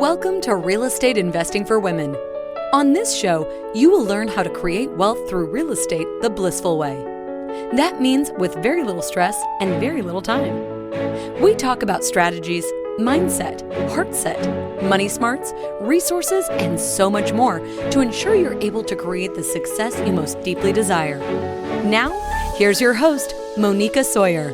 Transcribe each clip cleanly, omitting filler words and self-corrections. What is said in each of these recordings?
Welcome to Real Estate Investing for Women. On this show, you will learn how to create wealth through real estate the blissful way. That means with very little stress and very little time. We talk about strategies, mindset, heart set, money smarts, resources, and so much more to ensure you're able to create the success you most deeply desire. Now, here's your host, Monica Sawyer.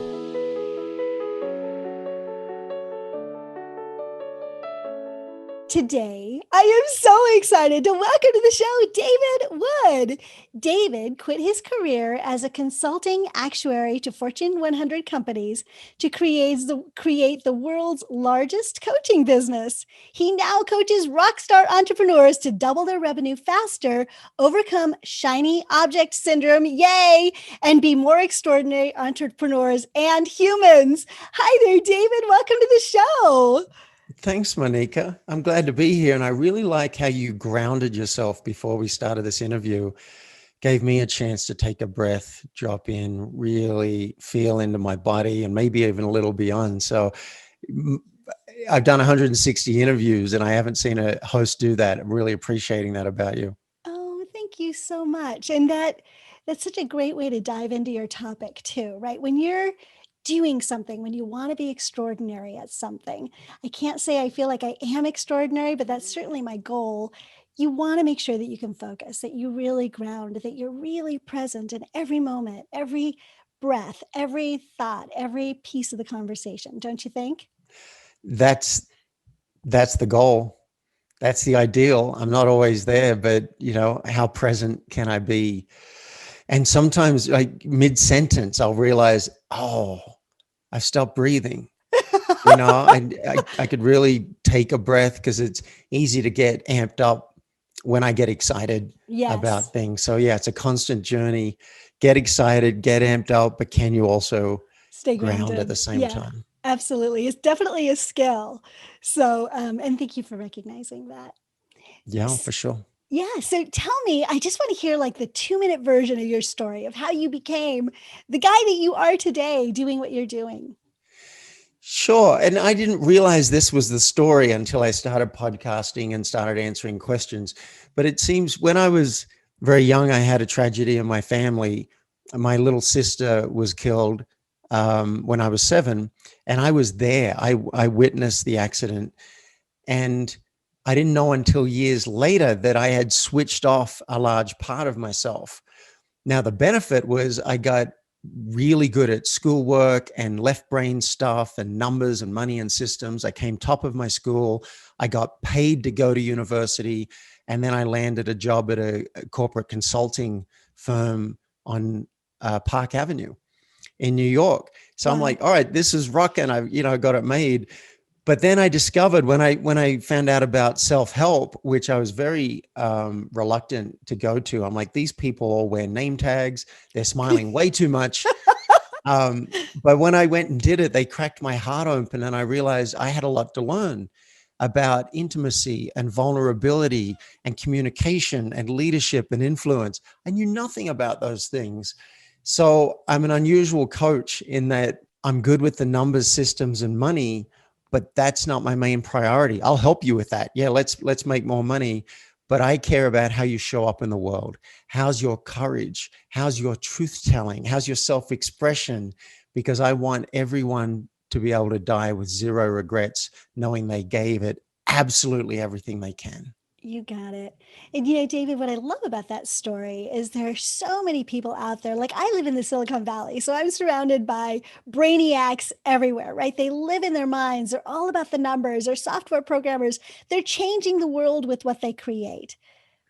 Today, I am so excited to welcome to the show David Wood. David quit his career as a consulting actuary to Fortune 100 companies to create the world's largest coaching business. He now coaches rockstar entrepreneurs to double their revenue faster, overcome shiny object syndrome, yay, and be more extraordinary entrepreneurs and humans. Hi there, David. Welcome to the show. Thanks, Monica. I'm glad to be here. And I really like how you grounded yourself before we started this interview. Gave me a chance to take a breath, drop in, really feel into my body and maybe even a little beyond. So I've done 160 interviews and I haven't seen a host do that. I'm really appreciating that about you. Oh, thank you so much. And that's such a great way to dive into your topic too, right? When you're doing something, when you want to be extraordinary at something, I can't say I feel like I am extraordinary, but that's certainly my goal. You want to make sure that you can focus, that you really ground, that you're really present in every moment, every breath, every thought, every piece of the conversation, don't you think? That's the goal. That's the ideal. I'm not always there, but how present can I be? And sometimes like mid-sentence, I'll realize, I've stopped breathing. I could really take a breath because it's easy to get amped up when I get excited about things. So yeah, it's a constant journey. Get excited, get amped up, but can you also stay grounded at the same time? Absolutely. It's definitely a skill. So, and thank you for recognizing that. Yeah, for sure. Yeah. So tell me, I just want to hear like the 2-minute version of your story of how you became the guy that you are today doing what you're doing. Sure. And I didn't realize this was the story until I started podcasting and started answering questions. But it seems when I was very young, I had a tragedy in my family. My little sister was killed when I was 7, and I was there. I witnessed the accident. And I didn't know until years later that I had switched off a large part of myself. Now, the benefit was I got really good at schoolwork and left brain stuff and numbers and money and systems. I came top of my school. I got paid to go to university. And then I landed a job at a corporate consulting firm on Park Avenue in New York. So I'm like, all right, this is rocking. I got it made. But then I discovered when I found out about self-help, which I was very reluctant to go to, I'm like, these people all wear name tags. They're smiling way too much. But when I went and did it, they cracked my heart open and I realized I had a lot to learn about intimacy and vulnerability and communication and leadership and influence. I knew nothing about those things. So I'm an unusual coach in that I'm good with the numbers, systems, and money, but that's not my main priority. I'll help you with that. Yeah, let's make more money. But I care about how you show up in the world. How's your courage? How's your truth telling? How's your self-expression? Because I want everyone to be able to die with zero regrets, knowing they gave it absolutely everything they can. You got it. And David, what I love about that story is there are so many people out there. Like I live in the Silicon Valley, so I'm surrounded by brainiacs everywhere, right? They live in their minds. They're all about the numbers. They're software programmers. They're changing the world with what they create,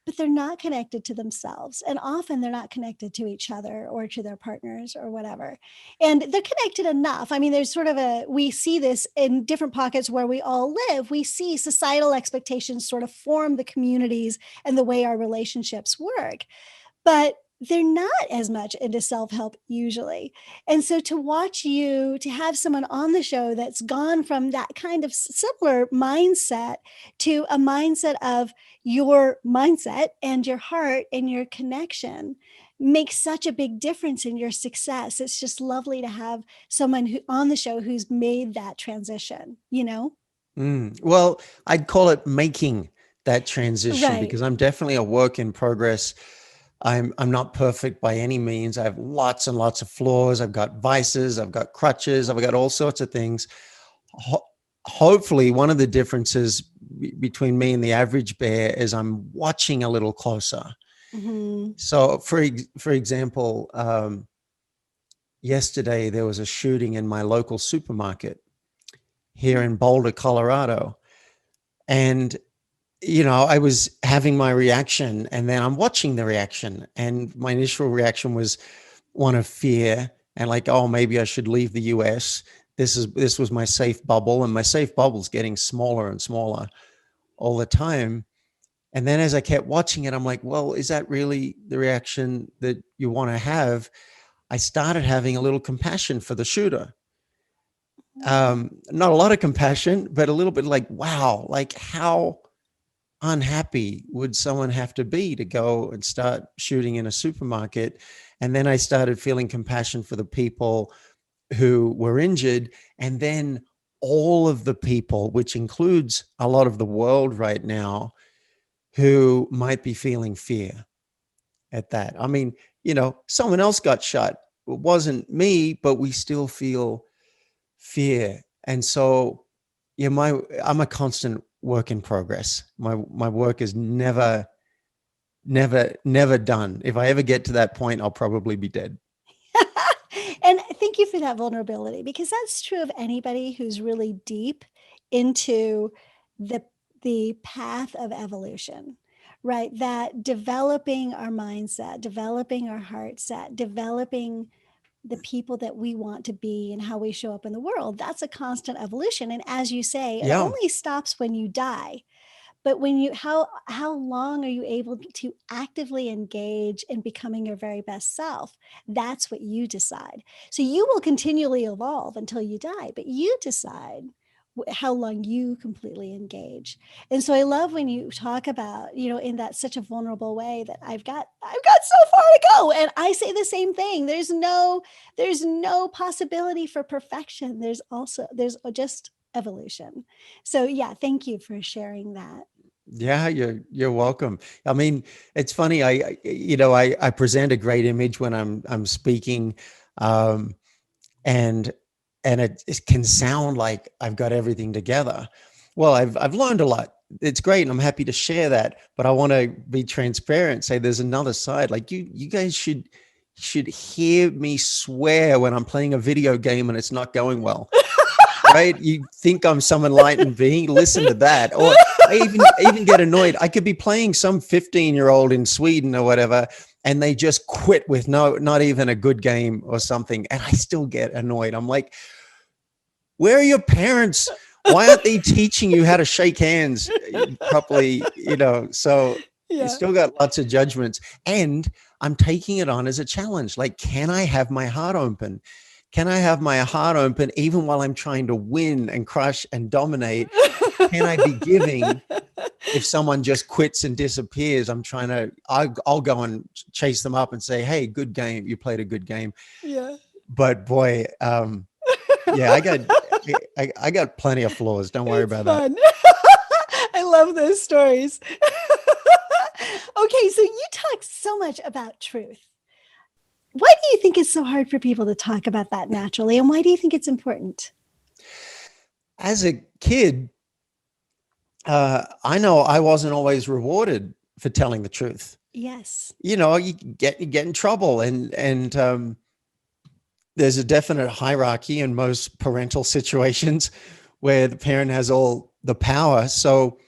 but they're not connected to themselves. And often they're not connected to each other or to their partners or whatever. And they're connected enough. I mean, there's sort of we see this in different pockets where we all live. We see societal expectations sort of form the communities and the way our relationships work. But they're not as much into self-help usually. And so to watch you, to have someone on the show that's gone from that kind of similar mindset to a mindset of your mindset and your heart and your connection makes such a big difference in your success. It's just lovely to have someone who on the show who's made that transition, Well, I'd call it making that transition Right. because I'm definitely a work in progress. I'm not perfect by any means. I have lots and lots of flaws. I've got vices. I've got crutches. I've got all sorts of things. Ho- Hopefully, one of the differences between me and the average bear is I'm watching a little closer. Hmm. So, for example, yesterday there was a shooting in my local supermarket here in Boulder, Colorado, and I was having my reaction and then I'm watching the reaction. And my initial reaction was one of fear and like, oh, maybe I should leave the US. This was my safe bubble, and my safe bubble's getting smaller and smaller all the time. And then as I kept watching it, I'm like, well, is that really the reaction that you want to have? I started having a little compassion for the shooter. Not a lot of compassion, but a little bit like, wow, like how unhappy would someone have to be to go and start shooting in a supermarket? And then I started feeling compassion for the people who were injured. And then all of the people, which includes a lot of the world right now, who might be feeling fear at that. I mean, someone else got shot. It wasn't me, but we still feel fear. And so, yeah, I'm a constant work in progress. My work is never done. If I ever get to that point, I'll probably be dead. And thank you for that vulnerability, because that's true of anybody who's really deep into the path of evolution, right? That developing our mindset, developing our heart set, developing the people that we want to be and how we show up in the world, that's a constant evolution. And as you say, it Yeah. only stops when you die. But when you how long are you able to actively engage in becoming your very best self? That's what you decide. So you will continually evolve until you die, but you decide how long you completely engage. And so I love when you talk about, in that such a vulnerable way, that I've got so far to go. And I say the same thing. There's no possibility for perfection. There's just evolution. So yeah, thank you for sharing that. Yeah, you're welcome. I mean, it's funny. I present a great image when I'm speaking, um, and it can sound like I've got everything together. Well, I've learned a lot. It's great, and I'm happy to share that. But I want to be transparent. Say there's another side. Like you guys should hear me swear when I'm playing a video game and it's not going well. Right? You think I'm some enlightened being? Listen to that. Or I even get annoyed. I could be playing some 15-year-old in Sweden or whatever, and they just quit with not even a good game or something, and I still get annoyed. I'm like, where are your parents? Why aren't they teaching you how to shake hands properly? So you Yeah. still got lots of judgments, and I'm taking it on as a challenge. Like, can I have my heart open? Can I have my heart open even while I'm trying to win and crush and dominate? Can I be giving if someone just quits and disappears? I'll go and chase them up and say, hey, good game. You played a good game. Yeah. But boy, yeah, I got plenty of flaws. Don't worry It's about that. fun. I love those stories. Okay, so you talk so much about truth. Why do you think it's so hard for people to talk about that naturally? And why do you think it's important? As a kid, I know I wasn't always rewarded for telling the truth. Yes. You get in trouble, and there's a definite hierarchy in most parental situations where the parent has all the power. So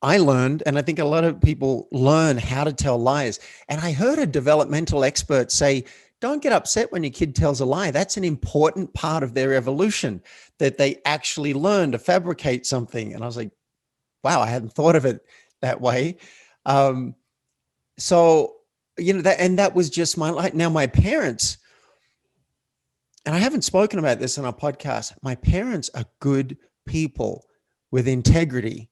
I learned, and I think a lot of people learn how to tell lies. And I heard a developmental expert say, don't get upset when your kid tells a lie. That's an important part of their evolution, that they actually learn to fabricate something. And I was like, wow, I hadn't thought of it that way. So, that was just my life. Now, my parents, and I haven't spoken about this on our podcast, my parents are good people with integrity.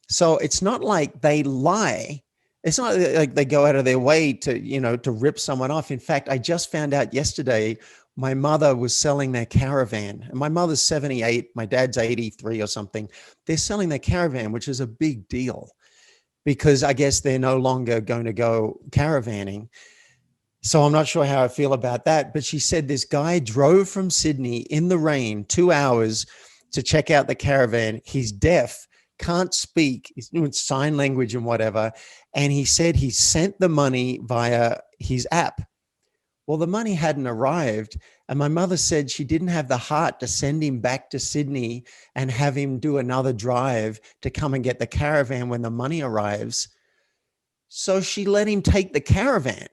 So it's not like they lie. It's not like they go out of their way to rip someone off. In fact, I just found out yesterday my mother was selling their caravan, and my mother's 78, my dad's 83 or something. They're selling their caravan, which is a big deal because I guess they're no longer going to go caravanning. So I'm not sure how I feel about that. But she said this guy drove from Sydney in the rain 2 hours to check out the caravan. He's deaf, can't speak, he's doing sign language and whatever. And he said he sent the money via his app. Well, the money hadn't arrived. And my mother said she didn't have the heart to send him back to Sydney and have him do another drive to come and get the caravan when the money arrives. So she let him take the caravan.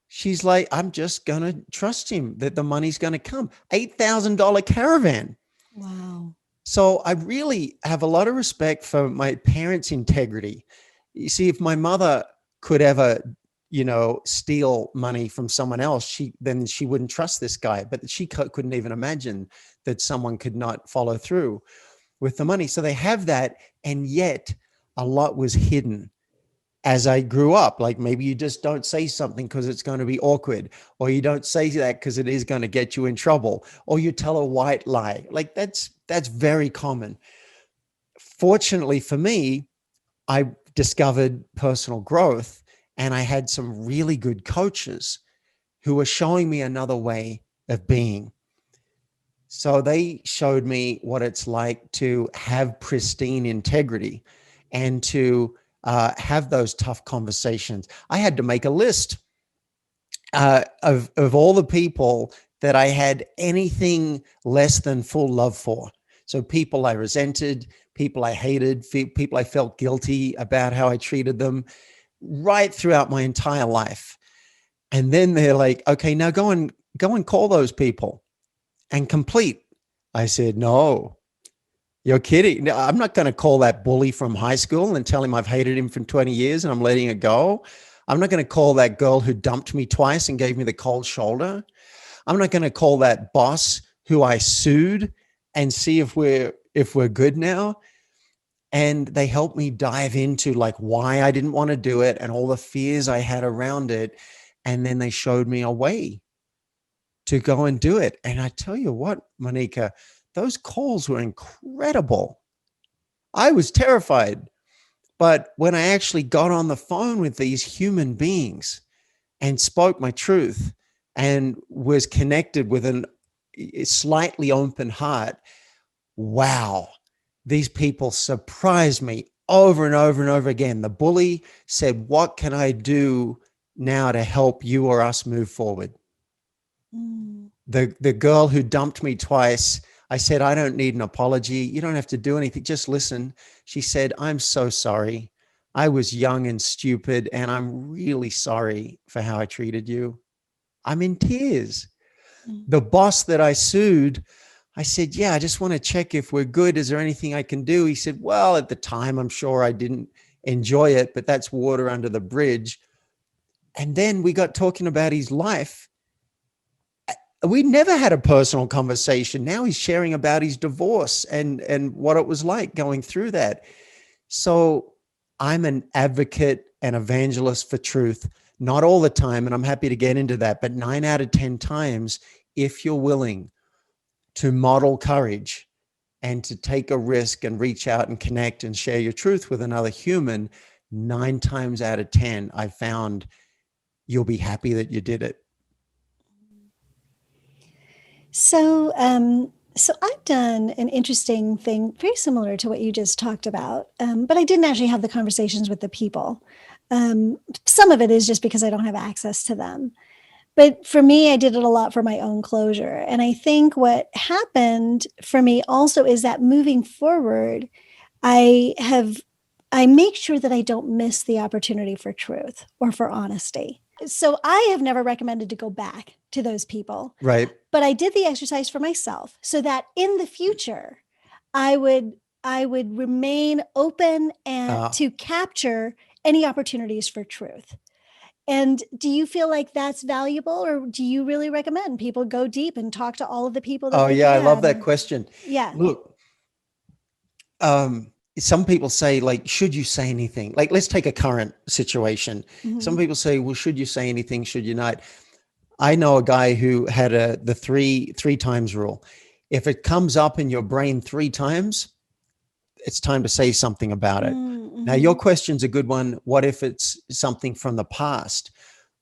She's like, I'm just going to trust him that the money's going to come. $8,000 caravan. Wow. So I really have a lot of respect for my parents' integrity. You see, if my mother could ever, steal money from someone else, then she wouldn't trust this guy. But she couldn't even imagine that someone could not follow through with the money. So they have that. And yet a lot was hidden as I grew up. Like maybe you just don't say something because it's going to be awkward, or you don't say that because it is going to get you in trouble, or you tell a white lie. Like that's very common. Fortunately for me, I discovered personal growth, and I had some really good coaches who were showing me another way of being. So they showed me what it's like to have pristine integrity and to have those tough conversations. I had to make a list of all the people that I had anything less than full love for. So people I resented, people I hated, people I felt guilty about how I treated them, right throughout my entire life. And then they're like, okay, now go and call those people and complete. I said, no, you're kidding. No, I'm not going to call that bully from high school and tell him I've hated him for 20 years and I'm letting it go. I'm not going to call that girl who dumped me twice and gave me the cold shoulder. I'm not going to call that boss who I sued and see if we're good now. And they helped me dive into like why I didn't want to do it and all the fears I had around it. And then they showed me a way to go and do it. And I tell you what, Monica, those calls were incredible. I was terrified. But when I actually got on the phone with these human beings and spoke my truth and was connected with a slightly open heart, wow, these people surprised me over and over and over again. The bully said, what can I do now to help you or us move forward? Mm. The girl who dumped me twice, I said, I don't need an apology. You don't have to do anything. Just listen. She said, I'm so sorry. I was young and stupid, and I'm really sorry for how I treated you. I'm in tears. Mm. The boss that I sued, I said, yeah, I just want to check if we're good. Is there anything I can do? He said, well, at the time, I'm sure I didn't enjoy it, but that's water under the bridge. And then we got talking about his life. We never had a personal conversation. Now he's sharing about his divorce and what it was like going through that. So I'm an advocate and evangelist for truth, not all the time. And I'm happy to get into that, but 9 out of 10 times, if you're willing to model courage and to take a risk and reach out and connect and share your truth with another human, 9 times out of 10, I found you'll be happy that you did it. So, so I've done an interesting thing, very similar to what you just talked about, but I didn't actually have the conversations with the people. Some of it is just because I don't have access to them. But for me, I did it a lot for my own closure. And I think what happened for me also is that moving forward, I make sure that I don't miss the opportunity for truth or for honesty. So I have never recommended to go back to those people. Right. But I did the exercise for myself so that in the future, I would remain open and to capture any opportunities for truth. And do you feel like that's valuable, or do you really recommend people go deep and talk to all of the people that they I can? love that question. Yeah. Look, some people say, like, should you say anything? Like, let's take a current situation. Mm-hmm. Some people say, well, should you say anything? Should you not? I know a guy who had the three times rule. If it comes up in your brain 3 times, it's time to say something about it. Mm-hmm. Now, your question's a good one. What if it's something from the past?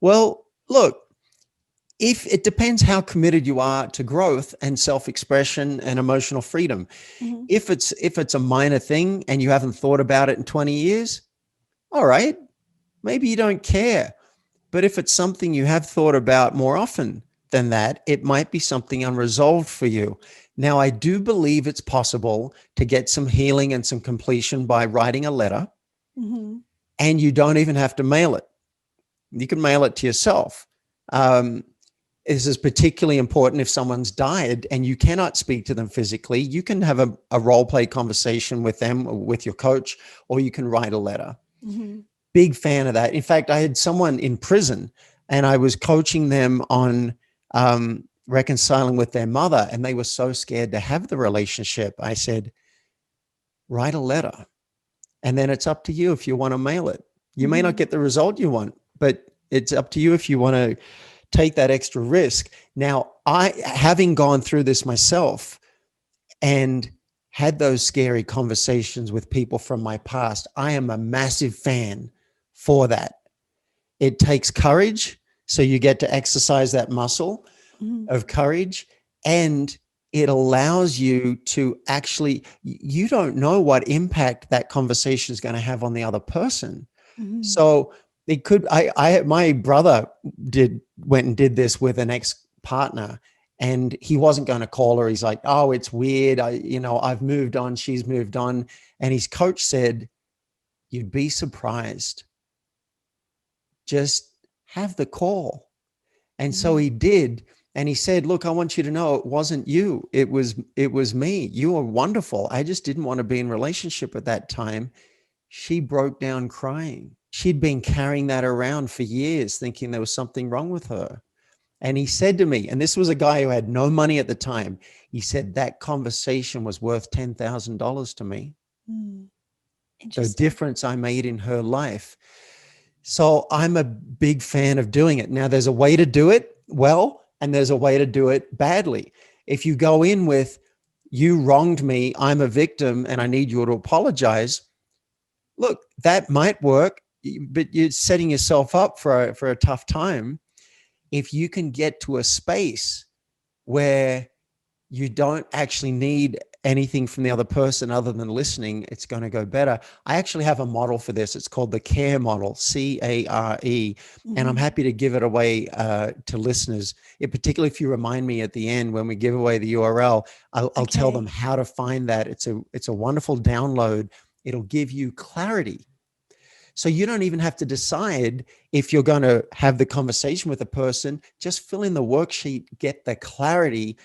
Well, look, if it depends how committed you are to growth and self-expression and emotional freedom. Mm-hmm. If it's a minor thing and you haven't thought about it in 20 years, all right, maybe you don't care. But if it's something you have thought about more often than that, it might be something unresolved for you. Now, I do believe it's possible to get some healing and some completion by writing a letter, Mm-hmm. and you don't even have to mail it. You can mail it to yourself. This is particularly important if someone's died and you cannot speak to them physically. You can have a role play conversation with them, or with your coach, or you can write a letter. Mm-hmm. Big fan of that. In fact, I had someone in prison and I was coaching them on reconciling with their mother, and they were so scared to have the relationship. I said, write a letter, and then it's up to you if you want to mail it. You may not get the result you want, but it's up to you if you want to take that extra risk. Now, having gone through this myself and had those scary conversations with people from my past, I am a massive fan for that. It takes courage. So you get to exercise that muscle of courage, and it allows you to actually, you don't know what impact that conversation is going to have on the other person. Mm-hmm. So it could, my brother went and did this with an ex-partner, and he wasn't going to call her. He's like, oh, it's weird. I've moved on. She's moved on. And his coach said, you'd be surprised. Just have the call. And so he did. And he said, look, I want you to know it wasn't you. It was me. You were wonderful. I just didn't want to be in a relationship at that time. She broke down crying. She'd been carrying that around for years, thinking there was something wrong with her. And he said to me, and this was a guy who had no money at the time, he said, that conversation was worth $10,000 to me. The difference I made in her life. So I'm a big fan of doing it. Now, there's a way to do it well, and there's a way to do it badly. If you go in with, you wronged me, I'm a victim, and I need you to apologize, look, that might work, but you're setting yourself up for a tough time. If you can get to a space where you don't actually need anything from the other person other than listening, it's going to go better. I actually have a model for this. It's called the CARE model, CARE. And I'm happy to give it away to listeners. Particularly if you remind me at the end when we give away the URL, I'll tell them how to find that. It's a wonderful download. It'll give you clarity. So you don't even have to decide if you're going to have the conversation with a person. Just fill in the worksheet, get the clarity.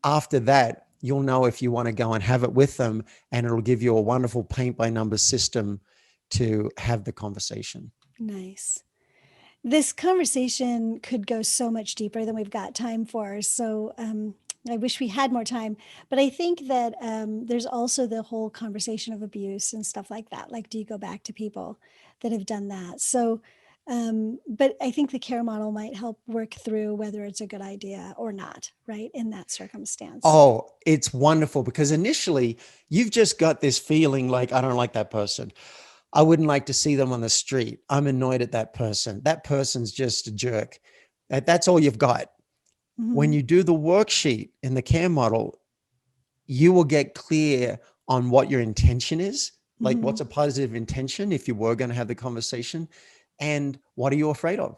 After that, you'll know if you want to go and have it with them, and it'll give you a wonderful paint by numbers system to have the conversation. Nice. This conversation could go so much deeper than we've got time for. So I wish we had more time, but I think that there's also the whole conversation of abuse and stuff like that. Like, do you go back to people that have done that? So, but I think the CARE model might help work through whether it's a good idea or not, right? In that circumstance. Oh, it's wonderful, because initially you've just got this feeling like, I don't like that person. I wouldn't like to see them on the street. I'm annoyed at that person. That person's just a jerk. That's all you've got. When you do the worksheet in the CARE model, you will get clear on what your intention is. Like, what's a positive intention if you were going to have the conversation, and what are you afraid of?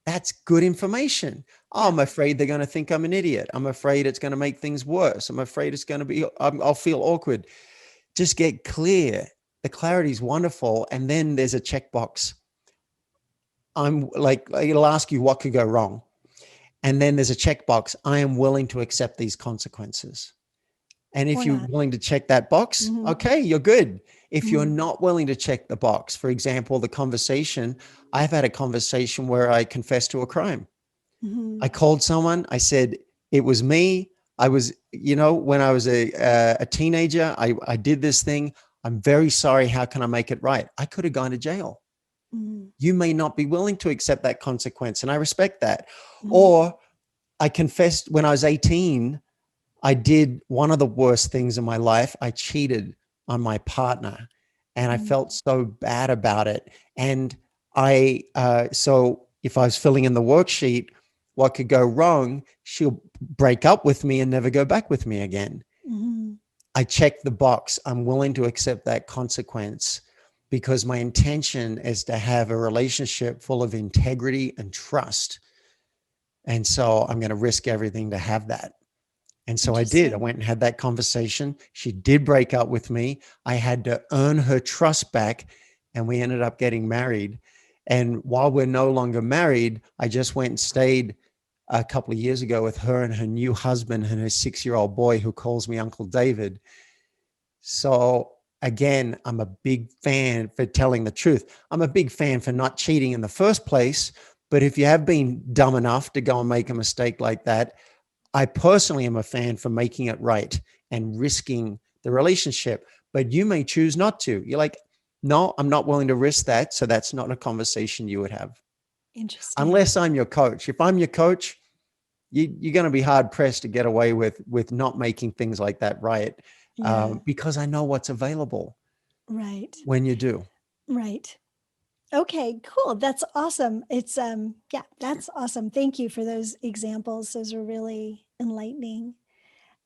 That's good information. Oh, I'm afraid they're going to think I'm an idiot. I'm afraid it's going to make things worse. I'm afraid it's going to be, I'll feel awkward. Just get clear. The clarity is wonderful. And then there's a checkbox. It'll ask you what could go wrong. And then there's a checkbox. I am willing to accept these consequences. And if you're willing to check that box, okay, you're good. If you're not willing to check the box, for example, the conversation, I've had a conversation where I confessed to a crime. I called someone. I said, it was me. I was, when I was a teenager, I did this thing. I'm very sorry. How can I make it right? I could have gone to jail. Mm, You may not be willing to accept that consequence, and I respect that. mm, Or I confessed when I was 18, I did one of the worst things in my life. I cheated on my partner, and I mm, felt so bad about it. And so if I was filling in the worksheet, what could go wrong? She'll break up with me and never go back with me again. mhm. I checked the box. I'm willing to accept that consequence because my intention is to have a relationship full of integrity and trust. And so I'm going to risk everything to have that. And so I did. I Interesting. went and had that conversation. She did break up with me. I had to earn her trust back, and we ended up getting married. And while we're no longer married, I just went and stayed a couple of years ago with her and her new husband and her 6-year-old boy who calls me Uncle David. So again, I'm a big fan for telling the truth. I'm a big fan for not cheating in the first place. But if you have been dumb enough to go and make a mistake like that, I personally am a fan for making it right and risking the relationship. But you may choose not to. You're like, no, I'm not willing to risk that. So that's not a conversation you would have. Interesting. Unless I'm your coach. If I'm your coach, you're going to be hard pressed to get away with not making things like that right, Yeah. because I know what's available Right. when you do. Right. Okay, cool. That's awesome. It's yeah, that's awesome. Thank you for those examples. Those are really enlightening.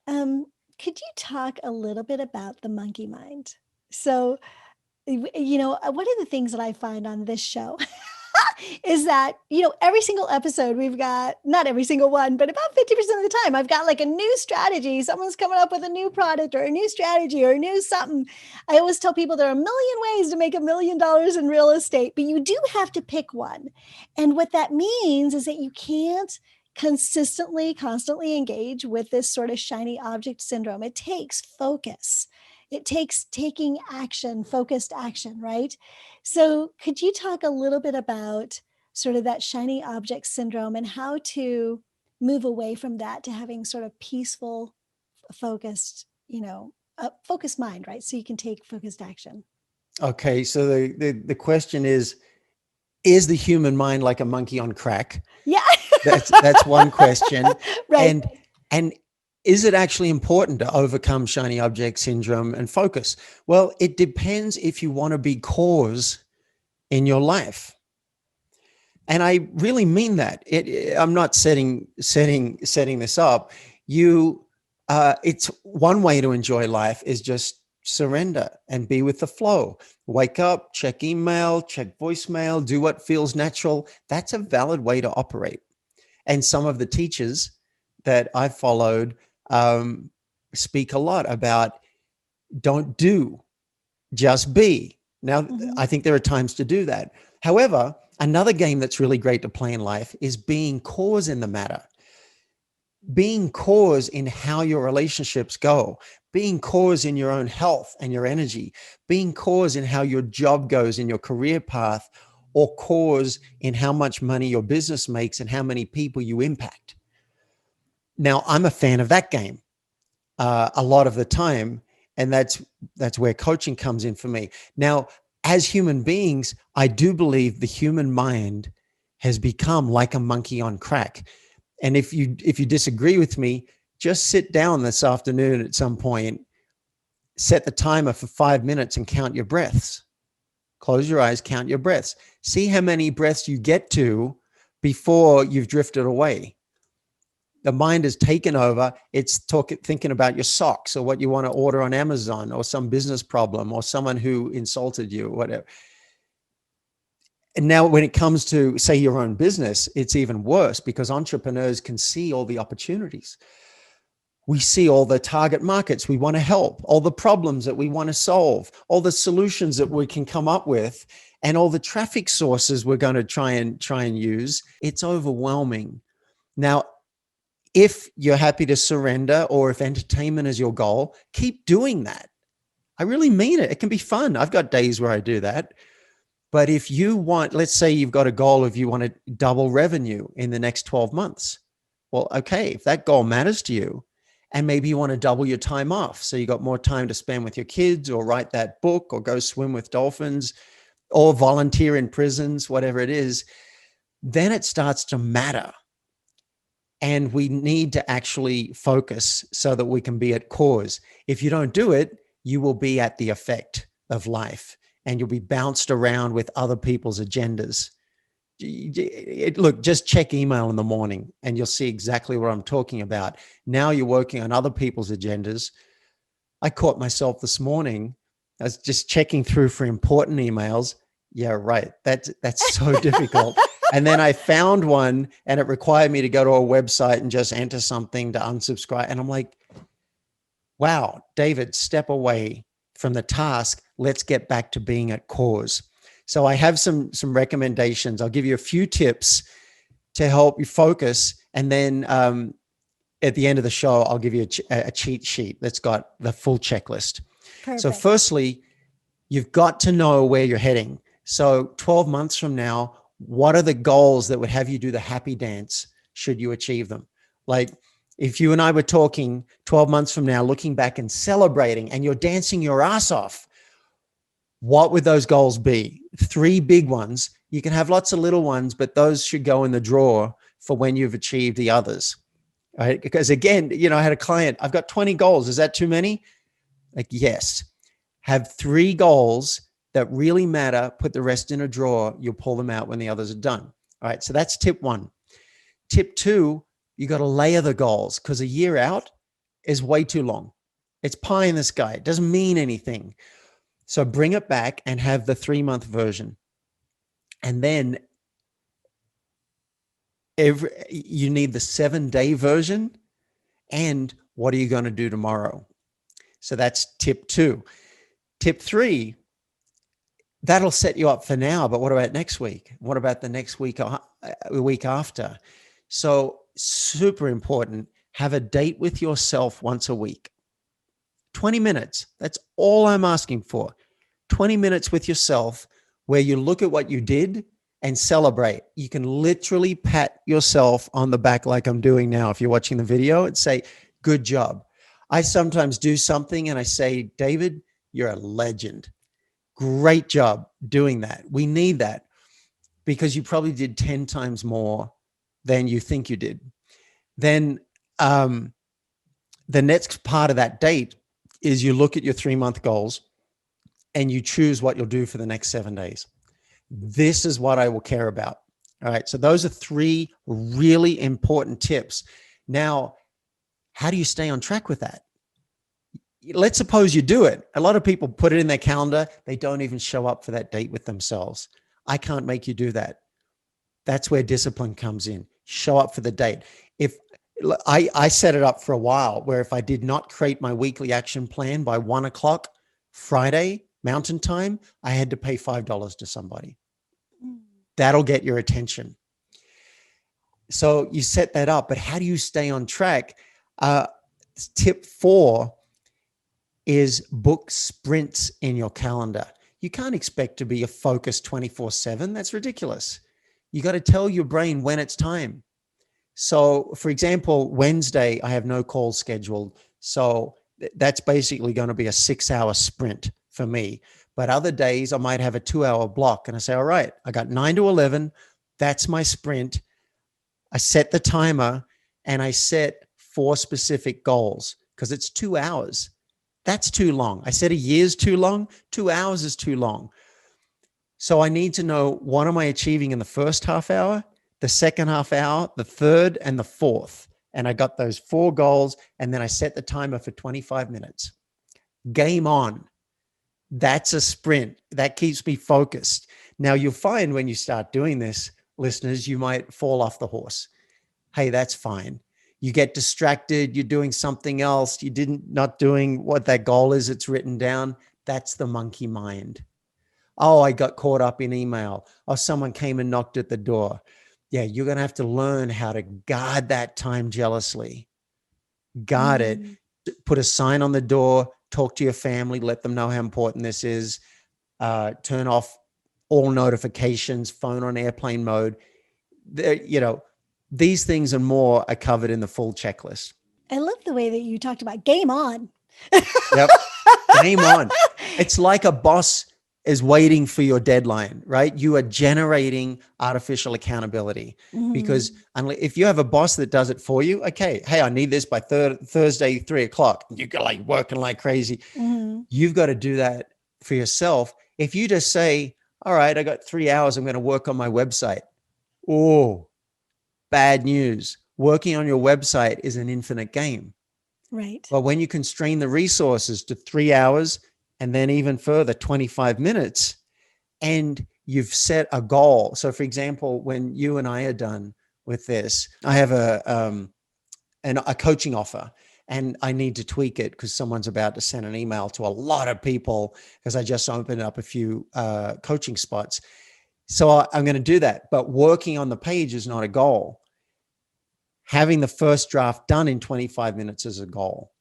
Could you talk a little bit about the monkey mind? So, one of the things that I find on this show is that, every single episode we've got, not every single one, but about 50% of the time, I've got like a new strategy. Someone's coming up with a new product or a new strategy or a new something. I always tell people there are a million ways to make $1 million in real estate, but you do have to pick one. And what that means is that you can't constantly engage with this sort of shiny object syndrome. It takes focus. It takes taking action, focused action, right? So, could you talk a little bit about sort of that shiny object syndrome and how to move away from that to having sort of peaceful, focused, focused mind, right? So you can take focused action. Okay, so the question is the human mind like a monkey on crack? Yeah. That's one question. Right. And is it actually important to overcome shiny object syndrome and focus? Well, it depends if you want to be cause in your life. And I really mean that. I'm not setting this up. It's one way to enjoy life is just surrender and be with the flow. Wake up, check email, check voicemail, do what feels natural. That's a valid way to operate. And some of the teachers that I've followed speak a lot about don't do, just be. Now, I think there are times to do that. However, another game that's really great to play in life is being cause in the matter. Being cause in how your relationships go, being cause in your own health and your energy, being cause in how your job goes in your career path, or cause in how much money your business makes and how many people you impact. Now, I'm a fan of that game a lot of the time, and that's where coaching comes in for me. Now, as human beings, I do believe the human mind has become like a monkey on crack. And if you disagree with me, just sit down this afternoon at some point, set the timer for 5 minutes and count your breaths. Close your eyes, count your breaths. See how many breaths you get to before you've drifted away. The mind has taken over. It's thinking about your socks or what you want to order on Amazon or some business problem or someone who insulted you or whatever. And now when it comes to, say, your own business, it's even worse because entrepreneurs can see all the opportunities. We see all the target markets we want to help, all the problems that we want to solve, all the solutions that we can come up with, and all the traffic sources we're going to try and use. It's overwhelming. Now, if you're happy to surrender or if entertainment is your goal, keep doing that. I really mean it. It can be fun. I've got days where I do that. But if you want, let's say you've got a goal of you want to double revenue in the next 12 months. Well, okay, if that goal matters to you, and maybe you want to double your time off, so you got more time to spend with your kids or write that book or go swim with dolphins or volunteer in prisons, whatever it is, then it starts to matter. And we need to actually focus so that we can be at cause. If you don't do it, you will be at the effect of life and you'll be bounced around with other people's agendas. Look, just check email in the morning and you'll see exactly what I'm talking about. Now you're working on other people's agendas. I caught myself this morning. I was just checking through for important emails. Yeah, right. That's so difficult. And then I found one and it required me to go to a website and just enter something to unsubscribe. And I'm like, wow, David, step away from the task. Let's get back to being at cause. So I have some recommendations. I'll give you a few tips to help you focus. And then at the end of the show, I'll give you a cheat sheet that's got the full checklist. Perfect. So firstly, you've got to know where you're heading. So 12 months from now, what are the goals that would have you do the happy dance should you achieve them? Like if you and I were talking 12 months from now, looking back and celebrating and you're dancing your ass off, what would those goals be? 3 big ones. You can have lots of little ones, but those should go in the drawer for when you've achieved the others, right? Because again, I had a client, I've got 20 goals. Is that too many? Like, yes. Have 3 goals that really matter, put the rest in a drawer, you'll pull them out when the others are done. All right, so that's tip 1. Tip 2, you got to layer the goals because a year out is way too long. It's pie in the sky. It doesn't mean anything. So bring it back and have the 3-month version. And then you need the 7-day version. And what are you going to do tomorrow? So that's tip 2. Tip 3, that'll set you up for now, but what about next week? What about the next week, a week after? So super important, have a date with yourself once a week. 20 minutes, that's all I'm asking for. 20 minutes with yourself where you look at what you did and celebrate. You can literally pat yourself on the back like I'm doing now. If you're watching the video, and say, good job. I sometimes do something and I say, David, you're a legend. Great job doing that. We need that because you probably did 10 times more than you think you did. Then the next part of that date is you look at your 3-month goals and you choose what you'll do for the next 7 days. This is what I will care about. All right. So those are 3 really important tips. Now, how do you stay on track with that? Let's suppose you do it. A lot of people put it in their calendar. They don't even show up for that date with themselves. I can't make you do that. That's where discipline comes in. Show up for the date. If I set it up for a while where if I did not create my weekly action plan by 1:00 Friday, Mountain Time, I had to pay $5 to somebody. That'll get your attention. So you set that up, but how do you stay on track? Tip 4 is book sprints in your calendar. You can't expect to be a focus 24/7. That's ridiculous. You got to tell your brain when it's time. So for example, Wednesday, I have no calls scheduled. So that's basically going to be a 6-hour sprint for me. But other days I might have a 2-hour block and I say, all right, I got 9 to 11. That's my sprint. I set the timer and I set 4 specific goals because it's 2 hours. That's too long. I said a year's too long. 2 hours is too long. So I need to know, what am I achieving in the first half hour, the second half hour, the third, and the fourth. And I got those 4 goals. And then I set the timer for 25 minutes. Game on. That's a sprint. That keeps me focused. Now you'll find when you start doing this, listeners, you might fall off the horse. Hey, that's fine. You get distracted. You're doing something else. Not doing what that goal is. It's written down. That's the monkey mind. Oh, I got caught up in email. Oh, someone came and knocked at the door. Yeah, you're going to have to learn how to guard that time jealously. Guard it. Put a sign on the door. Talk to your family. Let them know how important this is. Turn off all notifications. Phone on airplane mode. These things and more are covered in the full checklist. I love the way that you talked about game on. Yep. Game on. It's like a boss is waiting for your deadline, right? You are generating artificial accountability because if you have a boss that does it for you, okay, hey, I need this by Thursday, 3:00. You go like working like crazy. You've got to do that for yourself. If you just say, all right, I got 3 hours, I'm going to work on my website. Oh, bad news. Working on your website is an infinite game. Right. But when you constrain the resources to 3 hours and then even further, 25 minutes, and you've set a goal. So for example, when you and I are done with this, I have a coaching offer and I need to tweak it because someone's about to send an email to a lot of people because I just opened up a few coaching spots. So I'm going to do that. But working on the page is not a goal. Having the first draft done in 25 minutes is a goal.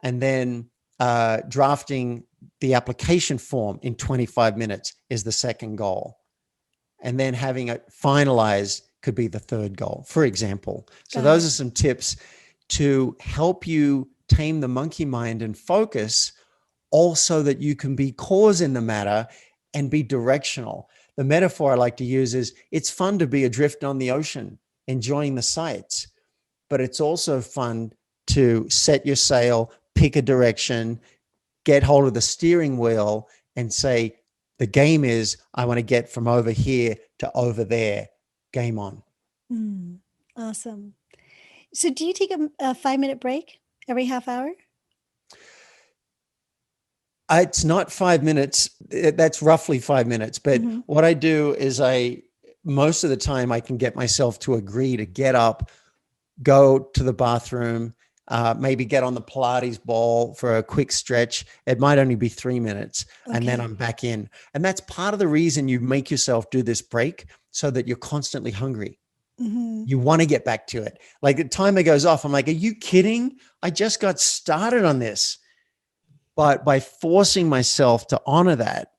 And then drafting the application form in 25 minutes is the second goal. And then having it finalized could be the third goal, for example. So those are some tips to help you tame the monkey mind and focus, also that you can be cause in the matter and be directional. The metaphor I like to use is it's fun to be adrift on the ocean, enjoying the sights, but it's also fun to set your sail, pick a direction, get hold of the steering wheel and say, the game is, I want to get from over here to over there. Game on. Awesome. So do you take a 5-minute break every half hour? It's not 5 minutes. That's roughly 5 minutes. But what I do is most of the time I can get myself to agree to get up, go to the bathroom, maybe get on the Pilates ball for a quick stretch. It might only be 3 minutes and then I'm back in. And that's part of the reason you make yourself do this break so that you're constantly hungry. You want to get back to it. Like the timer goes off. I'm like, are you kidding? I just got started on this. But by forcing myself to honor that,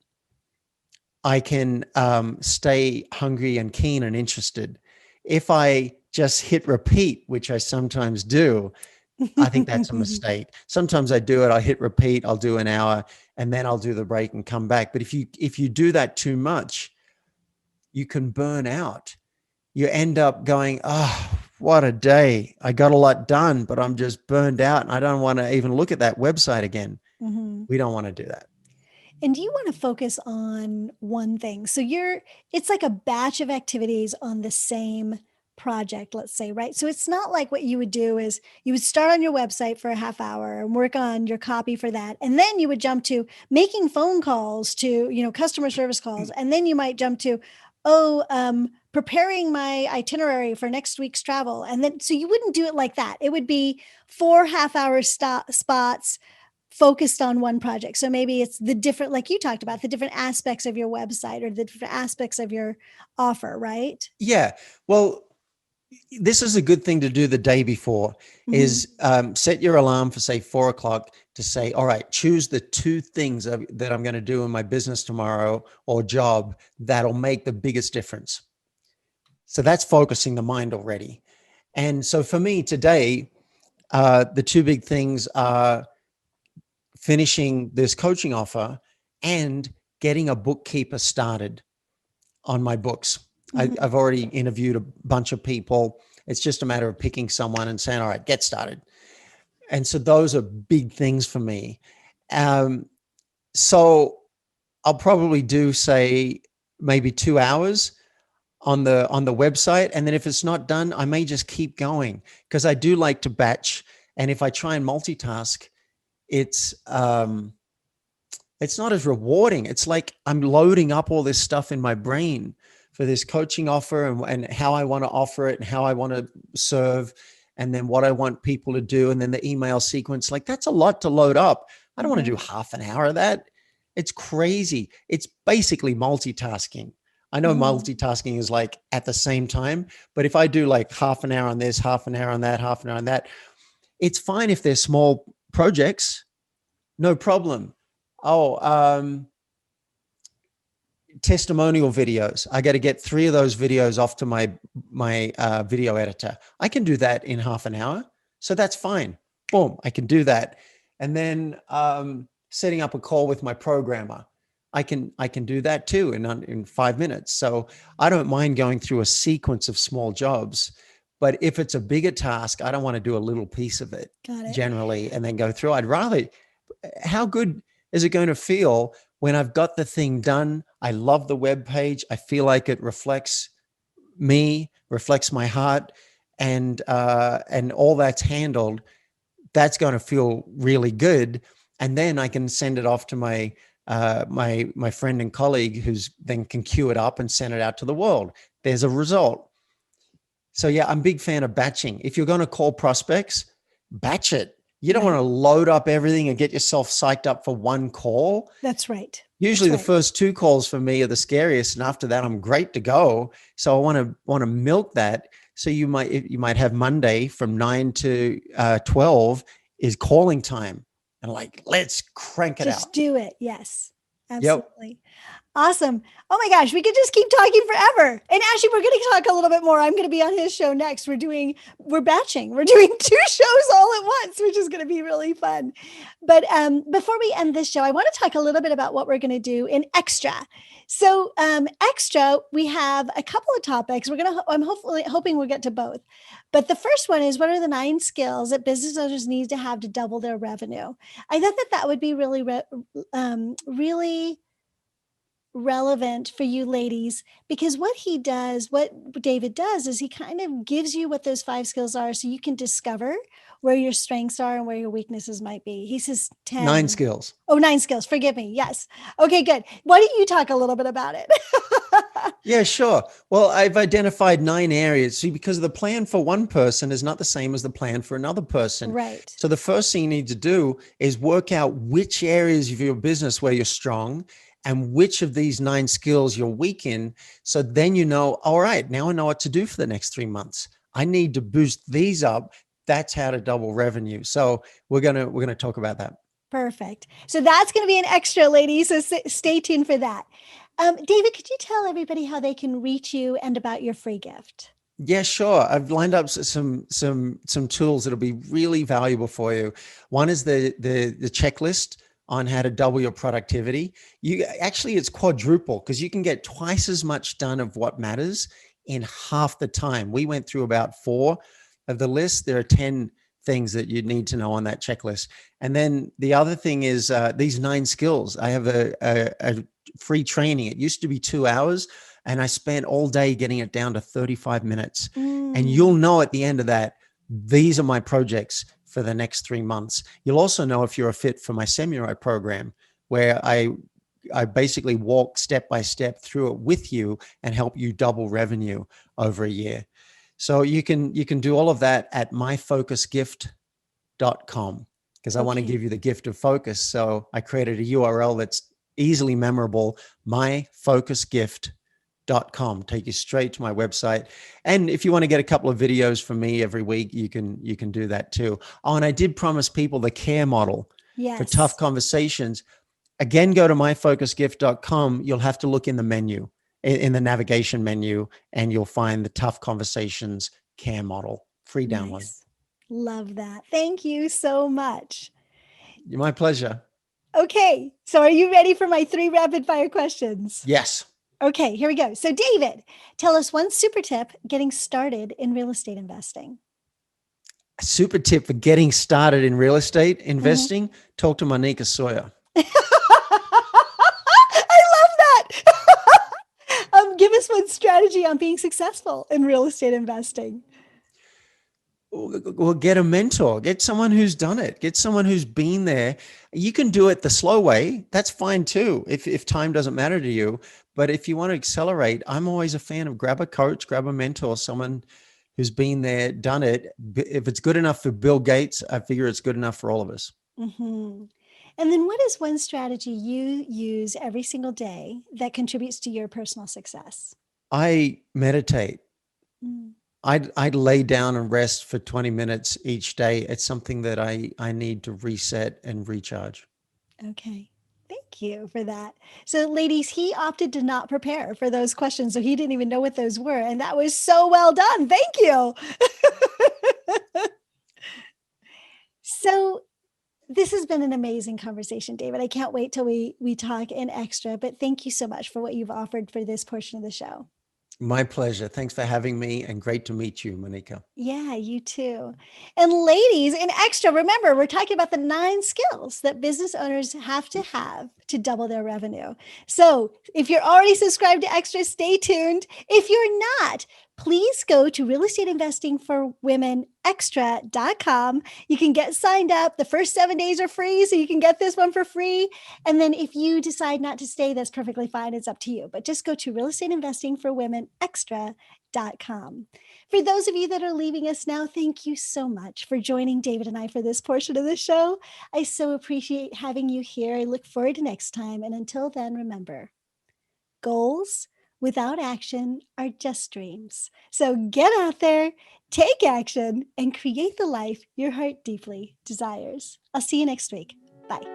I can stay hungry and keen and interested. If I just hit repeat, which I sometimes do, I think that's a mistake. Sometimes I do it. I hit repeat. I'll do an hour and then I'll do the break and come back. But if you do that too much, you can burn out. You end up going, oh, what a day. I got a lot done, but I'm just burned out and I don't want to even look at that website again. We don't want to do that. And do you want to focus on one thing? So it's like a batch of activities on the same project, let's say, right? So it's not like what you would do is you would start on your website for a half hour and work on your copy for that. And then you would jump to making phone calls to, customer service calls. And then you might jump to, preparing my itinerary for next week's travel. And then, so you wouldn't do it like that. It would be 4 half-hour spots focused on one project. So maybe it's the different, like you talked about, the different aspects of your website or the different aspects of your offer, right? Yeah. Well, this is a good thing to do the day before is set your alarm for say 4:00 to say, all right, choose the 2 things that I'm going to do in my business tomorrow or job that'll make the biggest difference. So that's focusing the mind already. And so for me today, the 2 big things are finishing this coaching offer and getting a bookkeeper started on my books. I've already interviewed a bunch of people. It's just a matter of picking someone and saying, all right, get started. And so those are big things for me. So I'll probably do say maybe 2 hours on the website. And then if it's not done, I may just keep going because I do like to batch. And if I try and multitask, it's not as rewarding. It's like I'm loading up all this stuff in my brain for this coaching offer and how I want to offer it and how I want to serve and then what I want people to do. And then the email sequence, like that's a lot to load up. I don't want to do half an hour of that. It's crazy. It's basically multitasking. I know multitasking is like at the same time, but if I do like half an hour on this, half an hour on that, half an hour on that, it's fine if they're small projects, no problem. Testimonial videos. I got to get 3 of those videos off to my video editor. I can do that in half an hour. So that's fine. Boom. I can do that. And then setting up a call with my programmer. I can do that too in 5 minutes. So I don't mind going through a sequence of small jobs, but if it's a bigger task, I don't want to do a little piece of it Got it. generally and then go through. I'd rather, how good is it going to feel when I've got the thing done? I love the web page. I feel like it reflects me, reflects my heart, and all that's handled. That's going to feel really good, and then I can send it off to my my friend and colleague, who's then can queue it up and send it out to the world. There's a result. So yeah, I'm a big fan of batching. If you're going to call prospects, batch it. You don't Right. want to load up everything and get yourself psyched up for one call. That's right. Usually That's the first 2 calls for me are the scariest, and after that I'm great to go. So I want to milk that. So you might have Monday from 9 to 12 is calling time, and like, let's crank it Just out. do it. Yes, Yep. absolutely. Awesome. Oh my gosh, we could just keep talking forever. And actually, we're going to talk a little bit more. I'm going to be on his show next. We're batching. We're doing 2 shows all at once, which is going to be really fun. But before we end this show, I want to talk a little bit about what we're going to do in Extra. So Extra, we have a couple of topics. I'm hoping we'll get to both. But the first one is, what are the 9 skills that business owners need to have to double their revenue? I thought that would be really, really relevant for you ladies, because what David does is he kind of gives you what those 5 skills are so you can discover where your strengths are and where your weaknesses might be. He says 10. 9 skills. Oh, 9 skills. Forgive me. Yes. Okay, good. Why don't you talk a little bit about it? Yeah, sure. Well, I've identified 9 areas. See, because the plan for one person is not the same as the plan for another person. Right. So the first thing you need to do is work out which areas of your business where you're strong and which of these 9 skills you're weak in. So then you know, all right, now I know what to do for the next 3 months. I need to boost these up. That's how to double revenue. So we're gonna talk about that. Perfect. So that's going to be an Extra, ladies. So stay tuned for that. David, could you tell everybody how they can reach you and about your free gift? Yeah, sure. I've lined up some tools that'll be really valuable for you. One is the checklist on how to double your productivity. It's quadruple, because you can get twice as much done of what matters in half the time. We went through about 4 of the list. There are 10 things that you need to know on that checklist. And then the other thing is these 9 skills. I have a free training. It used to be 2 hours, and I spent all day getting it down to 35 minutes. And you'll know at the end of that, these are my projects for the next 3 months. You'll also know if you're a fit for my Samurai program, where I basically walk step by step through it with you and help you double revenue over a year. So you can do all of that at myfocusgift.com, because I want to give you the gift of focus. So I created a URL that's easily memorable, myfocusgift.com. Take you straight to my website. And if you want to get a couple of videos from me every week, you can do that too. Oh, and I did promise people the care model for tough conversations. Again, go to myfocusgift.com. You'll have to look in the menu, in the navigation menu, and you'll find the Tough Conversations care model. Free download. Nice. Love that. Thank you so much. My pleasure. Okay, so are you ready for my 3 rapid fire questions? Yes. Okay, here we go. So David, tell us one super tip getting started in real estate investing. A super tip for getting started in real estate investing, talk to Monica Sawyer. I love that. Give us one strategy on being successful in real estate investing. Well, get a mentor, get someone who's done it, get someone who's been there. You can do it the slow way. That's fine too, if time doesn't matter to you. But if you want to accelerate, I'm always a fan of grab a coach, grab a mentor, someone who's been there, done it. If it's good enough for Bill Gates, I figure it's good enough for all of us. Mm-hmm. And then what is one strategy you use every single day that contributes to your personal success? I meditate. I'd lay down and rest for 20 minutes each day. It's something that I need to reset and recharge. Okay. Thank you for that. So ladies, he opted to not prepare for those questions. So he didn't even know what those were. And that was so well done. Thank you. So This has been an amazing conversation, David. I can't wait till we talk in extra, but thank you so much for what you've offered for this portion of the show. My pleasure. Thanks for having me, and great to meet you, Monica. Yeah, you too. And ladies, in extra, remember, we're talking about the 9 skills that business owners have to double their revenue. So if you're already subscribed to Extra, stay tuned. If you're not, please go to realestateinvestingforwomenextra.com. You can get signed up. The first 7 days are free, so you can get this one for free. And then if you decide not to stay, that's perfectly fine. It's up to you. But just go to realestateinvestingforwomenextra.com. For those of you that are leaving us now, thank you so much for joining David and I for this portion of the show. I so appreciate having you here. I look forward to next time. And until then, remember, goals without action are just dreams. So get out there, take action, and create the life your heart deeply desires. I'll see you next week. Bye.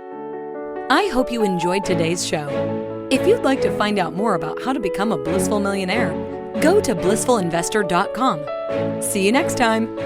I hope you enjoyed today's show. If you'd like to find out more about how to become a blissful millionaire, go to blissfulinvestor.com. See you next time.